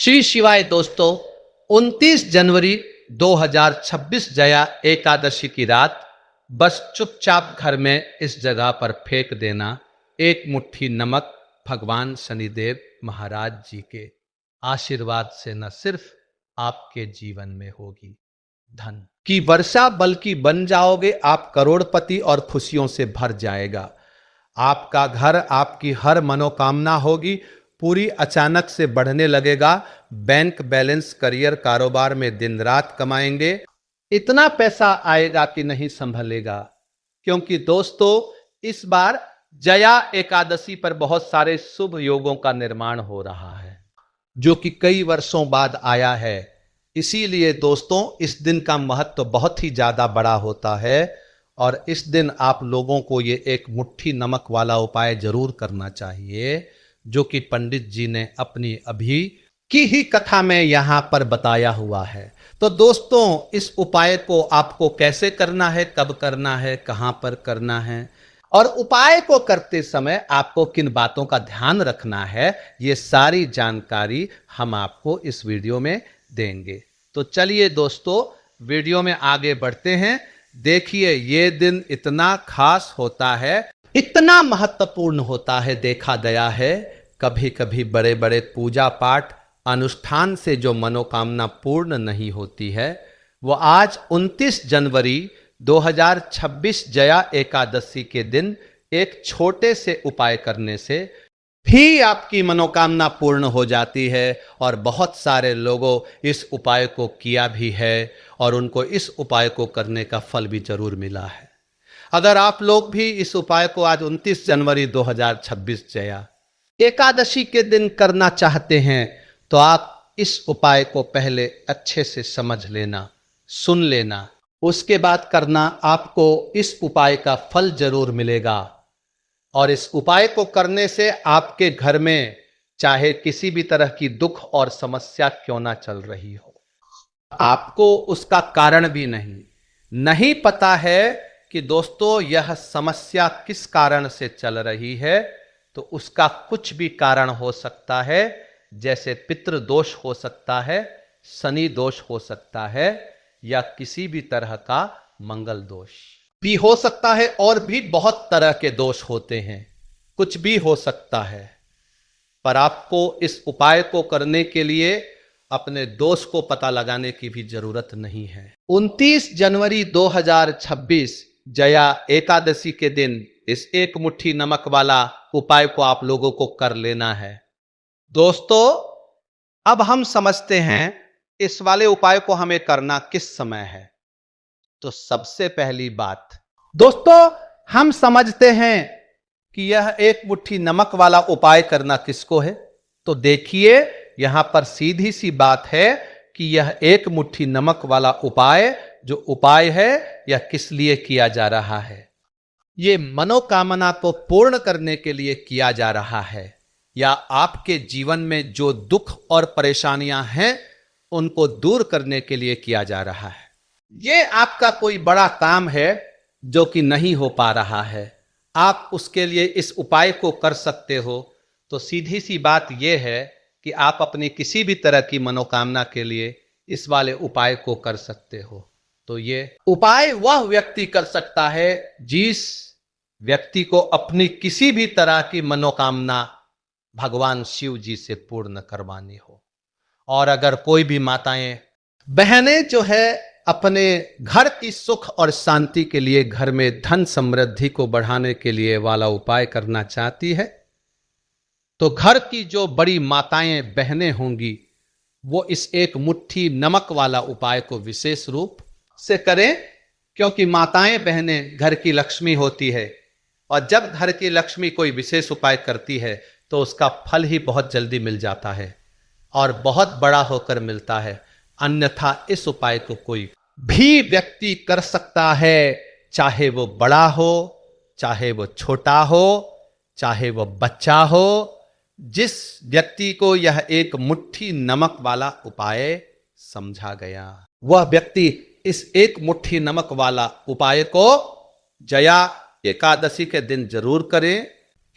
श्री शिवाय दोस्तों, 29 जनवरी 2026 जया एकादशी की रात बस चुपचाप घर में इस जगह पर फेंक देना एक मुट्ठी नमक भगवान शनिदेव महाराज जी के आशीर्वाद से न सिर्फ आपके जीवन में होगी धन की वर्षा बल्कि बन जाओगे आप करोड़पति और खुशियों से भर जाएगा। आपका घर, आपकी हर मनोकामना होगी पूरी, अचानक से बढ़ने लगेगा। बैंक बैलेंस, करियर, कारोबार में दिन रात कमाएंगे, इतना पैसा आएगा कि नहीं संभलेगा। क्योंकि दोस्तों इस बार जया एकादशी पर बहुत सारे शुभ योगों का निर्माण हो रहा है जो कि कई वर्षों बाद आया है। इसीलिए दोस्तों इस दिन का महत्व बहुत ही ज्यादा बड़ा होता है और इस दिन आप लोगों को ये एक मुट्ठी नमक वाला उपाय जरूर करना चाहिए जो कि पंडित जी ने अपनी अभी की ही कथा में यहां पर बताया हुआ है। तो दोस्तों इस उपाय को आपको कैसे करना है, कब करना है, कहां पर करना है और उपाय को करते समय आपको किन बातों का ध्यान रखना है, ये सारी जानकारी हम आपको इस वीडियो में देंगे। तो चलिए दोस्तों वीडियो में आगे बढ़ते हैं। देखिए ये दिन इतना खास होता है, इतना महत्वपूर्ण होता है, देखा गया है कभी कभी बड़े बड़े पूजा पाठ अनुष्ठान से जो मनोकामना पूर्ण नहीं होती है वो आज 29 जनवरी 2026 जया एकादशी के दिन एक छोटे से उपाय करने से भी आपकी मनोकामना पूर्ण हो जाती है। और बहुत सारे लोगों इस उपाय को किया भी है और उनको इस उपाय को करने का फल भी जरूर मिला है। अगर आप लोग भी इस उपाय को आज 29 जनवरी 2026 जया एकादशी के दिन करना चाहते हैं तो आप इस उपाय को पहले अच्छे से समझ लेना, सुन लेना, उसके बाद करना। आपको इस उपाय का फल जरूर मिलेगा और इस उपाय को करने से आपके घर में चाहे किसी भी तरह की दुख और समस्या क्यों ना चल रही हो, आपको उसका कारण भी नहीं पता है कि दोस्तों यह समस्या किस कारण से चल रही है, तो उसका कुछ भी कारण हो सकता है। जैसे पितृ दोष हो सकता है, शनि दोष हो सकता है या किसी भी तरह का मंगल दोष भी हो सकता है और भी बहुत तरह के दोष होते हैं, कुछ भी हो सकता है। पर आपको इस उपाय को करने के लिए अपने दोष को पता लगाने की भी जरूरत नहीं है। 29 जनवरी 2026 जया एकादशी के दिन इस एक मुट्ठी नमक वाला उपाय को आप लोगों को कर लेना है। दोस्तों अब हम समझते हैं इस वाले उपाय को हमें करना किस समय है। तो सबसे पहली बात दोस्तों हम समझते हैं कि यह एक मुट्ठी नमक वाला उपाय करना किसको है। तो देखिए यहां पर सीधी सी बात है कि यह एक मुट्ठी नमक वाला उपाय जो उपाय है यह किस लिए किया जा रहा है। ये मनोकामना को पूर्ण करने के लिए किया जा रहा है या आपके जीवन में जो दुख और परेशानियां हैं उनको दूर करने के लिए किया जा रहा है। ये आपका कोई बड़ा काम है जो कि नहीं हो पा रहा है, आप उसके लिए इस उपाय को कर सकते हो। तो सीधी सी बात यह है कि आप अपनी किसी भी तरह की मनोकामना के लिए इस वाले उपाय को कर सकते हो। तो ये उपाय वह व्यक्ति कर सकता है जिस व्यक्ति को अपनी किसी भी तरह की मनोकामना भगवान शिव जी से पूर्ण करवानी हो। और अगर कोई भी माताएं बहनें जो है अपने घर की सुख और शांति के लिए, घर में धन समृद्धि को बढ़ाने के लिए वाला उपाय करना चाहती है तो घर की जो बड़ी माताएं बहनें होंगी वो इस एक मुट्ठी नमक वाला उपाय को विशेष रूप से करें। क्योंकि माताएं बहनें घर की लक्ष्मी होती है और जब घर की लक्ष्मी कोई विशेष उपाय करती है तो उसका फल ही बहुत जल्दी मिल जाता है और बहुत बड़ा होकर मिलता है। अन्यथा इस उपाय को कोई भी व्यक्ति कर सकता है, चाहे वो बड़ा हो, चाहे वो छोटा हो, चाहे वो बच्चा हो। जिस व्यक्ति को यह एक मुट्ठी नमक वाला उपाय समझा गया वह व्यक्ति इस एक मुट्ठी नमक वाला उपाय को जया एकादशी के दिन जरूर करें,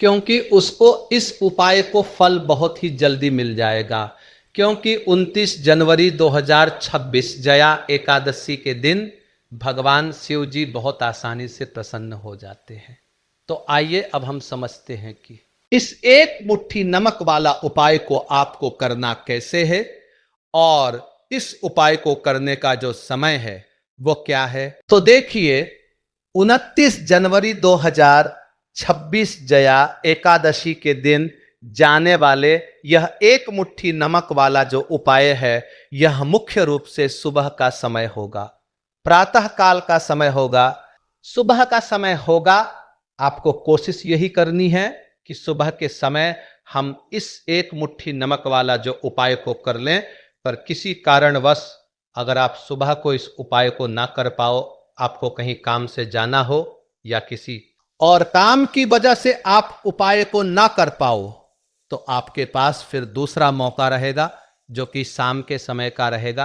क्योंकि उसको इस उपाय को फल बहुत ही जल्दी मिल जाएगा। क्योंकि 29 जनवरी 2026 जया एकादशी के दिन भगवान शिव जी बहुत आसानी से प्रसन्न हो जाते हैं। तो आइए अब हम समझते हैं कि इस एक मुट्ठी नमक वाला उपाय को आपको करना कैसे है और इस उपाय को करने का जो समय है वो क्या है। तो देखिए, 29 जनवरी 2026 जया एकादशी के दिन जाने वाले यह एक मुट्ठी नमक वाला जो उपाय है, यह मुख्य रूप से सुबह का समय होगा, प्रातः काल का समय होगा, सुबह का समय होगा। आपको कोशिश यही करनी है कि सुबह के समय हम इस एक मुट्ठी नमक वाला जो उपाय को कर लें। पर किसी कारणवश अगर आप सुबह को इस उपाय को ना कर पाओ, आपको कहीं काम से जाना हो या किसी और काम की वजह से आप उपाय को ना कर पाओ, तो आपके पास फिर दूसरा मौका रहेगा जो कि शाम के समय का रहेगा,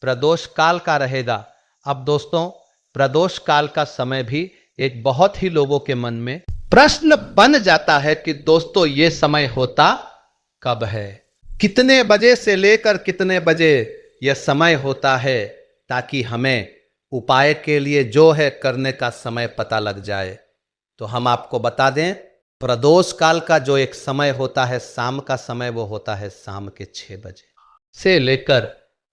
प्रदोष काल का रहेगा। अब दोस्तों, प्रदोष काल का समय भी एक बहुत ही लोगों के मन में प्रश्न बन जाता है कि दोस्तों ये समय होता कब है, कितने बजे से लेकर कितने बजे यह समय होता है, ताकि हमें उपाय के लिए जो है करने का समय पता लग जाए। तो हम आपको बता दें, प्रदोष काल का जो एक समय होता है, शाम का समय, वो होता है शाम के 6 बजे से लेकर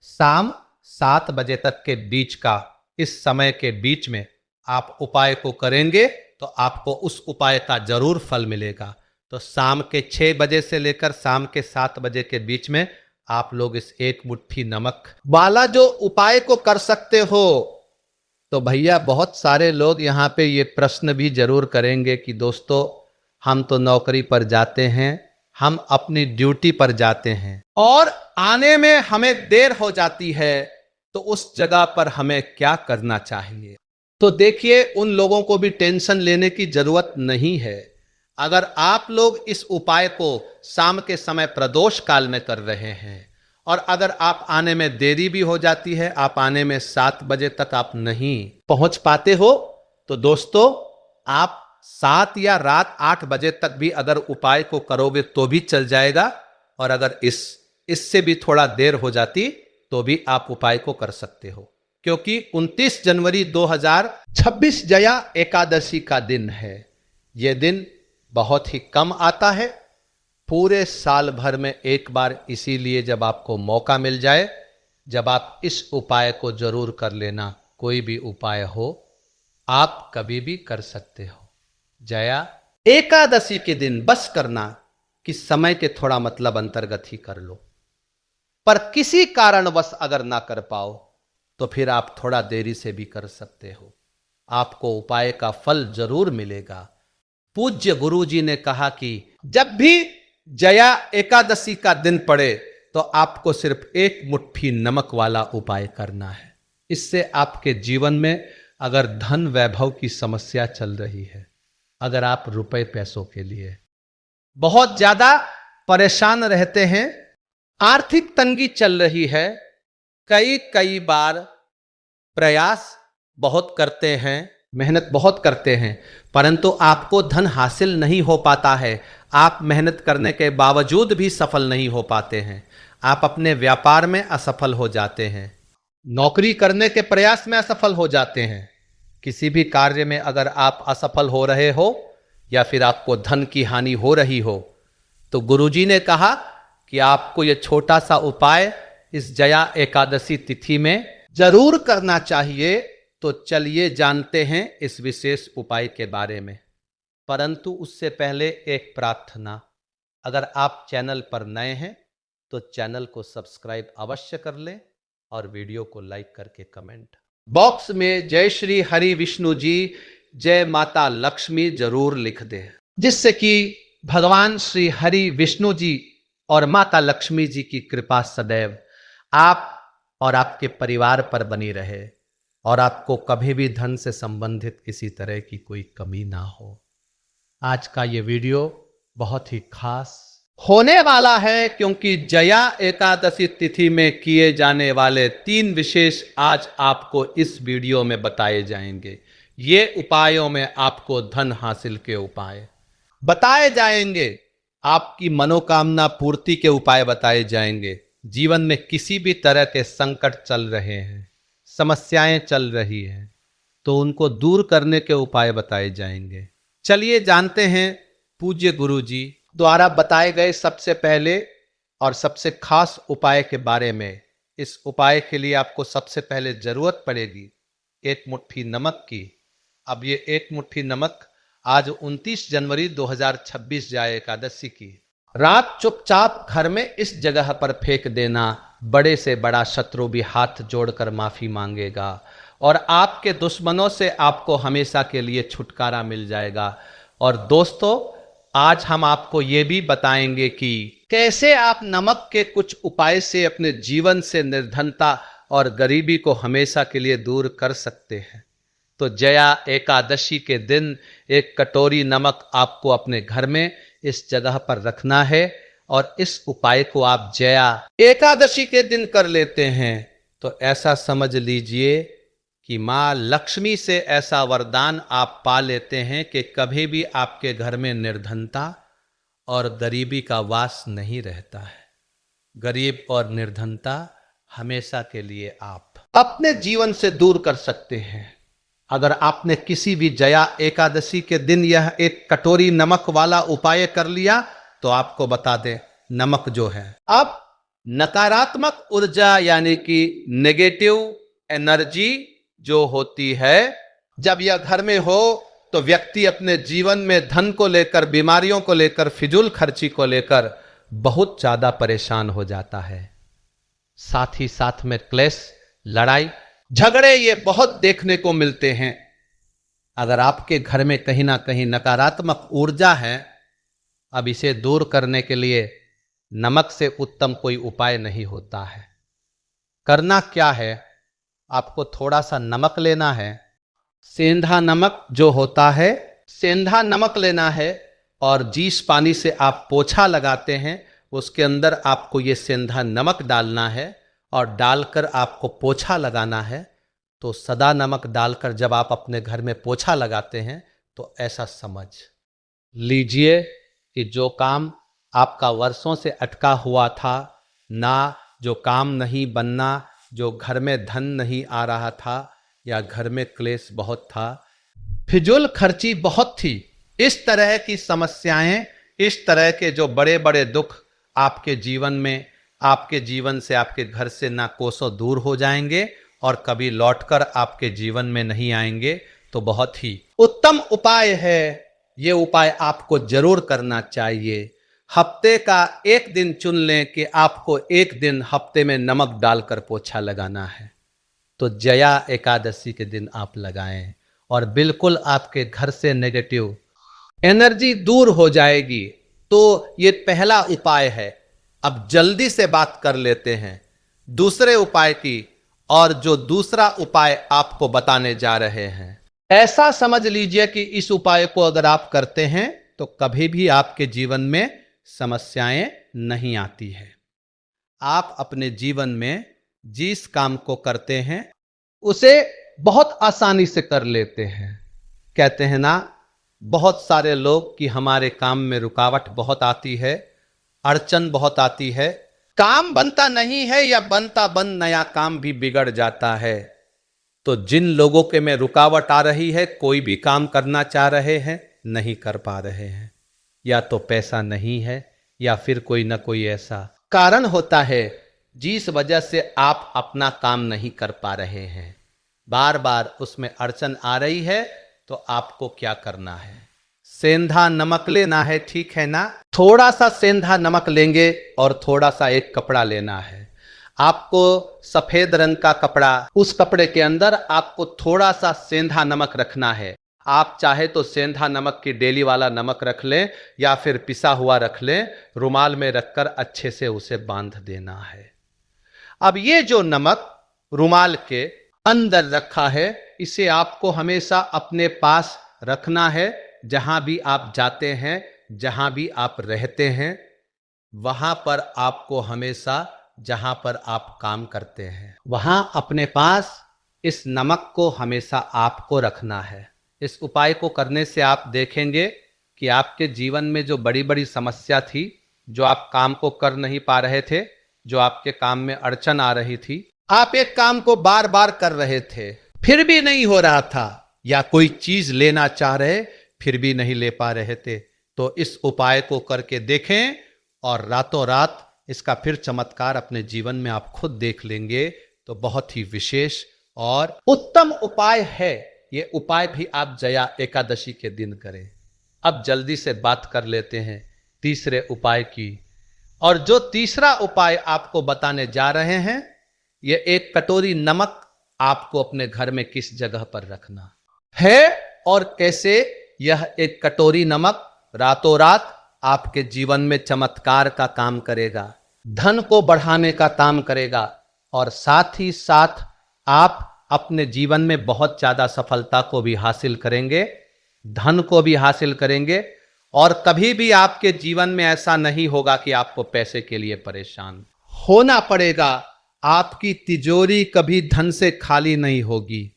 शाम 7 बजे तक के बीच का। इस समय के बीच में आप उपाय को करेंगे तो आपको उस उपाय का जरूर फल मिलेगा। तो शाम के 6 बजे से लेकर शाम के 7 बजे के बीच में आप लोग इस एक मुट्ठी नमक वाला जो उपाय को कर सकते हो। तो भैया, बहुत सारे लोग यहाँ पे ये प्रश्न भी जरूर करेंगे कि दोस्तों, हम तो नौकरी पर जाते हैं, हम अपनी ड्यूटी पर जाते हैं और आने में हमें देर हो जाती है, तो उस जगह पर हमें क्या करना चाहिए। तो देखिए, उन लोगों को भी टेंशन लेने की जरूरत नहीं है। अगर आप लोग इस उपाय को शाम के समय प्रदोष काल में कर रहे हैं और अगर आप आने में देरी भी हो जाती है, आप आने में 7 बजे तक आप नहीं पहुंच पाते हो, तो दोस्तों आप 7 या रात 8 बजे तक भी अगर उपाय को करोगे तो भी चल जाएगा। और अगर इससे भी थोड़ा देर हो जाती तो भी आप उपाय को कर सकते हो, क्योंकि 29 जनवरी 2026 जया एकादशी का दिन है। यह दिन बहुत ही कम आता है, पूरे साल भर में एक बार। इसीलिए जब आपको मौका मिल जाए, जब आप इस उपाय को जरूर कर लेना। कोई भी उपाय हो, आप कभी भी कर सकते हो। जया एकादशी के दिन बस करना कि समय के थोड़ा मतलब अंतर्गत ही कर लो। पर किसी कारणवश अगर ना कर पाओ तो फिर आप थोड़ा देरी से भी कर सकते हो, आपको उपाय का फल जरूर मिलेगा। पूज्य गुरु जी ने कहा कि जब भी जया एकादशी का दिन पड़े तो आपको सिर्फ एक मुट्ठी नमक वाला उपाय करना है। इससे आपके जीवन में अगर धन वैभव की समस्या चल रही है, अगर आप रुपए पैसों के लिए बहुत ज्यादा परेशान रहते हैं, आर्थिक तंगी चल रही है, कई बार प्रयास बहुत करते हैं, मेहनत बहुत करते हैं, परंतु आपको धन हासिल नहीं हो पाता है, आप मेहनत करने के बावजूद भी सफल नहीं हो पाते हैं, आप अपने व्यापार में असफल हो जाते हैं, नौकरी करने के प्रयास में असफल हो जाते हैं, किसी भी कार्य में अगर आप असफल हो रहे हो या फिर आपको धन की हानि हो रही हो, तो गुरुजी ने कहा कि आपको यह छोटा सा उपाय इस जया एकादशी तिथि में जरूर करना चाहिए। तो चलिए जानते हैं इस विशेष उपाय के बारे में। परंतु उससे पहले एक प्रार्थना, अगर आप चैनल पर नए हैं तो चैनल को सब्सक्राइब अवश्य कर लें और वीडियो को लाइक करके कमेंट बॉक्स में जय श्री हरि विष्णु जी, जय माता लक्ष्मी जरूर लिख दें, जिससे कि भगवान श्री हरि विष्णु जी और माता लक्ष्मी जी की कृपा सदैव आप और आपके परिवार पर बनी रहे और आपको कभी भी धन से संबंधित किसी तरह की कोई कमी ना हो। आज का ये वीडियो बहुत ही खास होने वाला है, क्योंकि जया एकादशी तिथि में किए जाने वाले 3 विशेष आज आपको इस वीडियो में बताए जाएंगे। ये उपायों में आपको धन हासिल के उपाय बताए जाएंगे, आपकी मनोकामना पूर्ति के उपाय बताए जाएंगे, जीवन में किसी भी तरह के संकट चल रहे हैं, समस्याएं चल रही हैं, तो उनको दूर करने के उपाय बताए जाएंगे। चलिए जानते हैं पूज्य गुरु जी द्वारा बताए गए सबसे पहले और सबसे खास उपाय के बारे में। इस उपाय के लिए आपको सबसे पहले जरूरत पड़ेगी एक मुट्ठी नमक की। अब ये एक मुट्ठी नमक आज 29 जनवरी 2026 जया एकादशी की रात चुपचाप घर में इस जगह पर फेंक देना। बड़े से बड़ा शत्रु भी हाथ जोड़कर माफी मांगेगा और आपके दुश्मनों से आपको हमेशा के लिए छुटकारा मिल जाएगा। और दोस्तों, आज हम आपको ये भी बताएंगे कि कैसे आप नमक के कुछ उपाय से अपने जीवन से निर्धनता और गरीबी को हमेशा के लिए दूर कर सकते हैं। तो जया एकादशी के दिन एक कटोरी नमक आपको अपने घर में इस जगह पर रखना है और इस उपाय को आप जया एकादशी के दिन कर लेते हैं तो ऐसा समझ लीजिए कि माँ लक्ष्मी से ऐसा वरदान आप पा लेते हैं कि कभी भी आपके घर में निर्धनता और गरीबी का वास नहीं रहता है। गरीब और निर्धनता हमेशा के लिए आप अपने जीवन से दूर कर सकते हैं। अगर आपने किसी भी जया एकादशी के दिन यह एक कटोरी नमक वाला उपाय कर लिया तो आपको बता दें, नमक जो है अब नकारात्मक ऊर्जा यानी कि नेगेटिव एनर्जी जो होती है, जब यह घर में हो तो व्यक्ति अपने जीवन में धन को लेकर, बीमारियों को लेकर, फिजूल खर्ची को लेकर बहुत ज्यादा परेशान हो जाता है। साथ ही साथ में क्लेश, लड़ाई झगड़े ये बहुत देखने को मिलते हैं। अगर आपके घर में कहीं ना कहीं नकारात्मक ऊर्जा है, अब इसे दूर करने के लिए नमक से उत्तम कोई उपाय नहीं होता है। करना क्या है, आपको थोड़ा सा नमक लेना है, सेंधा नमक जो होता है, सेंधा नमक लेना है और जिस पानी से आप पोछा लगाते हैं उसके अंदर आपको ये सेंधा नमक डालना है और डालकर आपको पोछा लगाना है। तो सदा नमक डालकर जब आप अपने घर में पोछा लगाते हैं तो ऐसा समझ लीजिए कि जो काम आपका वर्षों से अटका हुआ था, ना जो काम नहीं बनना, जो घर में धन नहीं आ रहा था या घर में क्लेश बहुत था, फिजूल खर्ची बहुत थी, इस तरह की समस्याएं, इस तरह के जो बड़े बड़े दुख आपके जीवन में, आपके जीवन से, आपके घर से ना कोसों दूर हो जाएंगे और कभी लौटकर आपके जीवन में नहीं आएंगे। तो बहुत ही उत्तम उपाय है, ये उपाय आपको जरूर करना चाहिए। हफ्ते का एक दिन चुन लें कि आपको एक दिन हफ्ते में नमक डालकर पोछा लगाना है, तो जया एकादशी के दिन आप लगाएं और बिल्कुल आपके घर से नेगेटिव एनर्जी दूर हो जाएगी। तो ये पहला उपाय है। अब जल्दी से बात कर लेते हैं दूसरे उपाय की, और जो दूसरा उपाय आपको बताने जा रहे हैं, ऐसा समझ लीजिए कि इस उपाय को अगर आप करते हैं तो कभी भी आपके जीवन में समस्याएं नहीं आती है। आप अपने जीवन में जिस काम को करते हैं उसे बहुत आसानी से कर लेते हैं। कहते हैं ना बहुत सारे लोग कि हमारे काम में रुकावट बहुत आती है, अड़चन बहुत आती है, काम बनता नहीं है या बनता बन नया काम भी बिगड़ जाता है। तो जिन लोगों के में रुकावट आ रही है, कोई भी काम करना चाह रहे हैं, नहीं कर पा रहे हैं, या तो पैसा नहीं है या फिर कोई ना कोई ऐसा कारण होता है जिस वजह से आप अपना काम नहीं कर पा रहे हैं, बार बार उसमें अड़चन आ रही है। तो आपको क्या करना है, सेंधा नमक लेना है, ठीक है ना। थोड़ा सा सेंधा नमक लेंगे और थोड़ा सा एक कपड़ा लेना है। आपको सफेद रंग का कपड़ा, उस कपड़े के अंदर आपको थोड़ा सा सेंधा नमक रखना है। आप चाहे तो सेंधा नमक की डेली वाला नमक रख लें या फिर पिसा हुआ रख लें, रुमाल में रखकर अच्छे से उसे बांध देना है। अब ये जो नमक रुमाल के अंदर रखा है, इसे आपको हमेशा अपने पास रखना है। जहां भी आप जाते हैं, जहां भी आप रहते हैं, वहां पर आपको हमेशा, जहां पर आप काम करते हैं, वहां अपने पास इस नमक को हमेशा आपको रखना है। इस उपाय को करने से आप देखेंगे कि आपके जीवन में जो बड़ी बड़ी समस्या थी, जो आप काम को कर नहीं पा रहे थे, जो आपके काम में अड़चन आ रही थी, आप एक काम को बार बार कर रहे थे फिर भी नहीं हो रहा था, या कोई चीज लेना चाह रहे फिर भी नहीं ले पा रहे थे, तो इस उपाय को करके देखें और रातों रात इसका फिर चमत्कार अपने जीवन में आप खुद देख लेंगे। तो बहुत ही विशेष और उत्तम उपाय है। ये उपाय भी आप जया एकादशी के दिन करें। अब जल्दी से बात कर लेते हैं तीसरे उपाय की। और जो तीसरा उपाय आपको बताने जा रहे हैं, ये एक कटोरी नमक आपको अपने घर में किस जगह पर रखना है और कैसे यह एक कटोरी नमक रातों रात आपके जीवन में चमत्कार का काम करेगा, धन को बढ़ाने का काम करेगा और साथ ही साथ आप अपने जीवन में बहुत ज्यादा सफलता को भी हासिल करेंगे, धन को भी हासिल करेंगे और कभी भी आपके जीवन में ऐसा नहीं होगा कि आपको पैसे के लिए परेशान होना पड़ेगा। आपकी तिजोरी कभी धन से खाली नहीं होगी।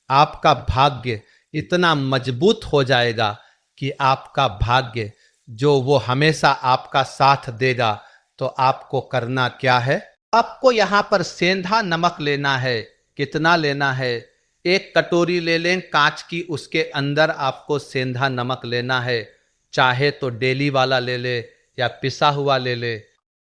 आपका भाग्य इतना मजबूत हो जाएगा कि आपका भाग्य जो वो हमेशा आपका साथ देगा। तो आपको करना क्या है, आपको यहां पर सेंधा नमक लेना है। कितना लेना है, एक कटोरी ले लें कांच की, उसके अंदर आपको सेंधा नमक लेना है। चाहे तो डेली वाला ले ले या पिसा हुआ ले ले,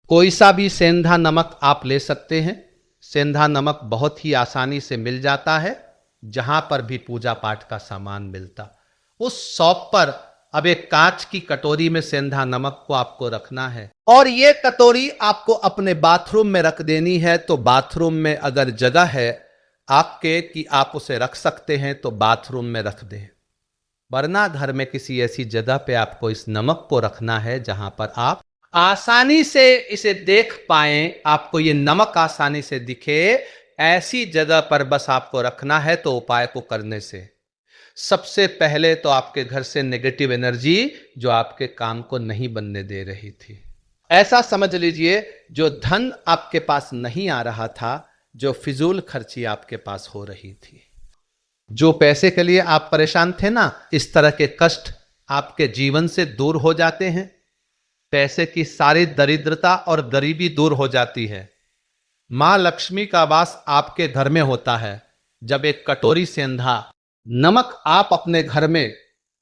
कोई सा भी सेंधा नमक आप ले सकते हैं। सेंधा नमक बहुत ही आसानी से मिल जाता है जहां पर भी पूजा पाठ का सामान मिलता। उस शॉप पर अब एक कांच की कटोरी में सेंधा नमक को आपको रखना है और ये कटोरी आपको अपने बाथरूम में रख देनी है। तो बाथरूम में अगर जगह है आपके कि आप उसे रख सकते हैं तो बाथरूम में रख दें, वरना घर में किसी ऐसी जगह पे आपको इस नमक को रखना है जहां पर आप आसानी से इसे देख पाएं, आपको ये नमक आसानी से दिखे। ऐसी जगह पर बस आपको रखना है। तो उपाय को करने से सबसे पहले तो आपके घर से नेगेटिव एनर्जी जो आपके काम को नहीं बनने दे रही थी, ऐसा समझ लीजिए जो धन आपके पास नहीं आ रहा था, जो फिजूल खर्ची आपके पास हो रही थी, जो पैसे के लिए आप परेशान थे ना, इस तरह के कष्ट आपके जीवन से दूर हो जाते हैं। पैसे की सारी दरिद्रता और गरीबी दूर हो जाती है। मां लक्ष्मी का वास आपके घर में होता है जब एक कटोरी सेंधा नमक आप अपने घर में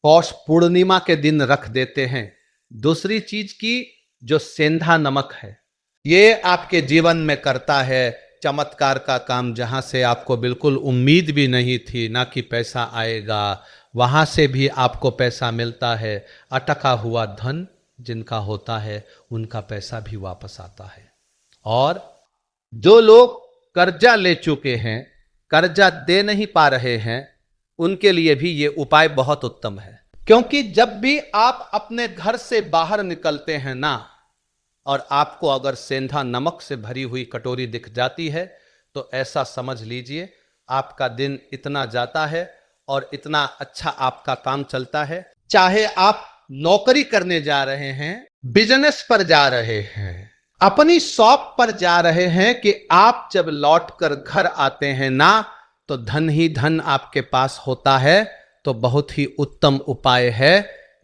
पौष पूर्णिमा के दिन रख देते हैं। दूसरी चीज की जो सेंधा नमक है, ये आपके जीवन में करता है चमत्कार का काम। जहां से आपको बिल्कुल उम्मीद भी नहीं थी ना कि पैसा आएगा, वहां से भी आपको पैसा मिलता है। अटका हुआ धन जिनका होता है उनका पैसा भी वापस आता है। और जो लोग कर्जा ले चुके हैं, कर्जा दे नहीं पा रहे हैं, उनके लिए भी ये उपाय बहुत उत्तम है। क्योंकि जब भी आप अपने घर से बाहर निकलते हैं ना, और आपको अगर सेंधा नमक से भरी हुई कटोरी दिख जाती है, तो ऐसा समझ लीजिए आपका दिन इतना जाता है और इतना अच्छा आपका काम चलता है। चाहे आप नौकरी करने जा रहे हैं, बिजनेस पर जा रहे हैं, अपनी शॉप पर जा रहे हैं, कि आप जब लौटकर घर आते हैं ना, तो धन ही धन आपके पास होता है। तो बहुत ही उत्तम उपाय है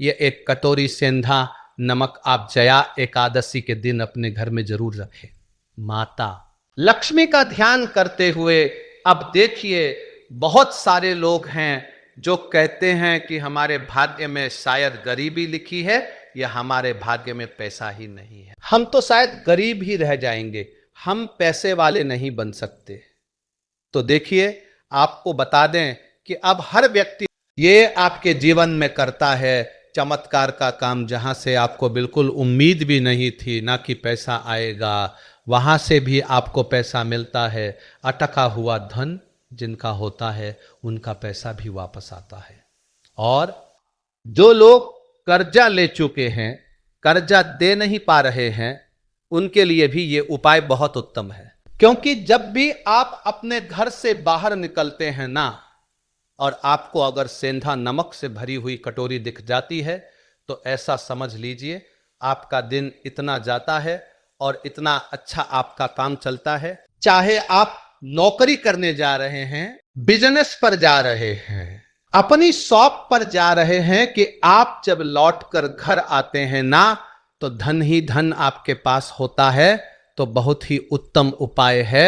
ये एक कटोरी सेंधा नमक आप जया एकादशी के दिन अपने घर में जरूर रखें। माता लक्ष्मी का ध्यान करते हुए अब देखिए बहुत सारे लोग हैं जो कहते हैं कि हमारे भाग्य में शायद गरीबी लिखी है या हमारे भाग्य में पैसा ही नहीं है, हम तो शायद गरीब ही रह जाएंगे, हम पैसे वाले नहीं बन सकते। तो देखिए आपको बता दें कि अब हर व्यक्ति ये आपके जीवन में करता है चमत्कार का काम। जहां से आपको बिल्कुल उम्मीद भी नहीं थी ना कि पैसा आएगा, वहां से भी आपको पैसा मिलता है। अटका हुआ धन जिनका होता है उनका पैसा भी वापस आता है। और जो लोग कर्जा ले चुके हैं, कर्जा दे नहीं पा रहे हैं, उनके लिए भी ये उपाय बहुत उत्तम है। क्योंकि जब भी आप अपने घर से बाहर निकलते हैं ना, और आपको अगर सेंधा नमक से भरी हुई कटोरी दिख जाती है, तो ऐसा समझ लीजिए आपका दिन इतना जाता है और इतना अच्छा आपका काम चलता है। चाहे आप नौकरी करने जा रहे हैं, बिजनेस पर जा रहे हैं, अपनी शॉप पर जा रहे हैं, कि आप जब लौटकर घर आते हैं ना, तो धन ही धन आपके पास होता है। तो बहुत ही उत्तम उपाय है।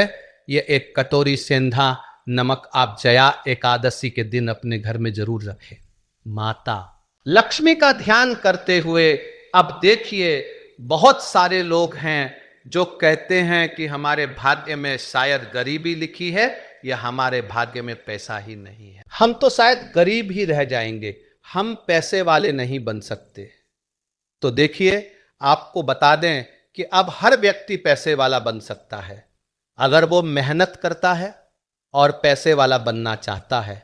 ये एक कटोरी सेंधा नमक आप जया एकादशी के दिन अपने घर में जरूर रखें। माता लक्ष्मी का ध्यान करते हुए अब देखिए, बहुत सारे लोग हैं जो कहते हैं कि हमारे भाग्य में शायद गरीबी लिखी है या हमारे भाग्य में पैसा ही नहीं है, हम तो शायद गरीब ही रह जाएंगे, हम पैसे वाले नहीं बन सकते। तो देखिए, आपको बता दें कि अब हर व्यक्ति पैसे वाला बन सकता है अगर वो मेहनत करता है और पैसे वाला बनना चाहता है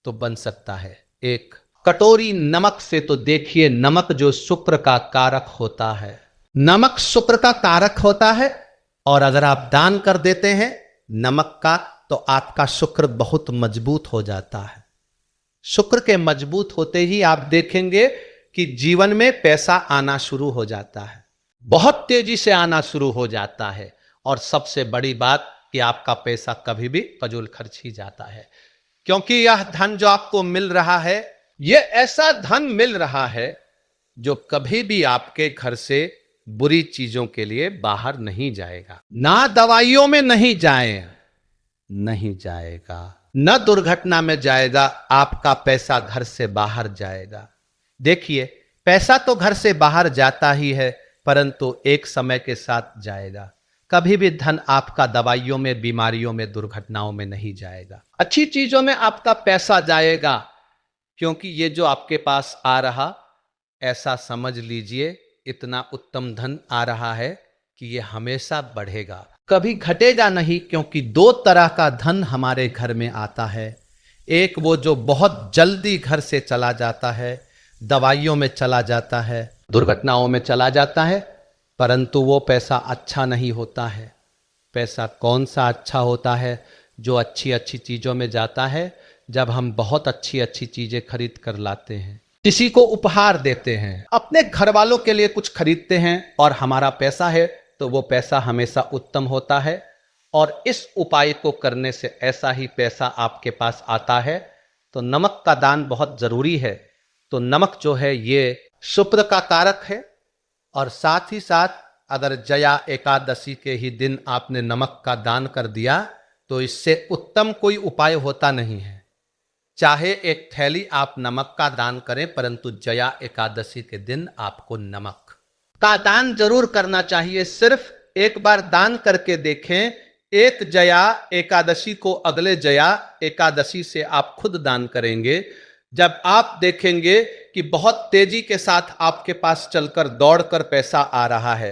तो बन सकता है। एक कटोरी नमक से तो देखिए, नमक जो शुक्र का कारक होता है, नमक शुक्र का कारक होता है, और अगर आप दान कर देते हैं नमक का तो आपका शुक्र बहुत मजबूत हो जाता है। शुक्र के मजबूत होते ही आप देखेंगे कि जीवन में पैसा आना शुरू हो जाता है, बहुत तेजी से आना शुरू हो जाता है। और सबसे बड़ी बात कि आपका पैसा कभी भी फजूल खर्च ही जाता है, क्योंकि यह धन जो आपको मिल रहा है, यह ऐसा धन मिल रहा है जो कभी भी आपके घर से बुरी चीजों के लिए बाहर नहीं जाएगा। ना दवाइयों में नहीं जाएगा, न दुर्घटना में जाएगा, आपका पैसा घर से बाहर जाएगा। देखिए, पैसा तो घर से बाहर जाता ही है, परंतु एक समय के साथ जाएगा। कभी भी धन आपका दवाइयों में, बीमारियों में, दुर्घटनाओं में नहीं जाएगा। अच्छी चीजों में आपका पैसा जाएगा, क्योंकि ये जो आपके पास आ रहा, ऐसा समझ लीजिए इतना उत्तम धन आ रहा है कि ये हमेशा बढ़ेगा, कभी घटेगा नहीं। क्योंकि दो तरह का धन हमारे घर में आता है। एक वो जो बहुत जल्दी घर से चला जाता है, दवाइयों में चला जाता है, दुर्घटनाओं में चला जाता है, परंतु वो पैसा अच्छा नहीं होता है। पैसा कौन सा अच्छा होता है? जो अच्छी अच्छी चीज़ों में जाता है। जब हम बहुत अच्छी अच्छी चीज़ें खरीद कर लाते हैं, किसी को उपहार देते हैं, अपने घर वालों के लिए कुछ खरीदते हैं, और हमारा पैसा है तो वो पैसा हमेशा उत्तम होता है। और इस उपाय को करने से ऐसा ही पैसा आपके पास आता है। तो नमक का दान बहुत ज़रूरी है। तो नमक जो है ये शुक्र का कारक है, और साथ ही साथ अगर जया एकादशी के ही दिन आपने नमक का दान कर दिया तो इससे उत्तम कोई उपाय होता नहीं है। चाहे एक थैली आप नमक का दान करें, परंतु जया एकादशी के दिन आपको नमक का दान जरूर करना चाहिए। सिर्फ एक बार दान करके देखें। एक जया एकादशी को अगले जया एकादशी से आप खुद दान करेंगे, जब आप देखेंगे कि बहुत तेजी के साथ आपके पास चलकर दौड़कर पैसा आ रहा है,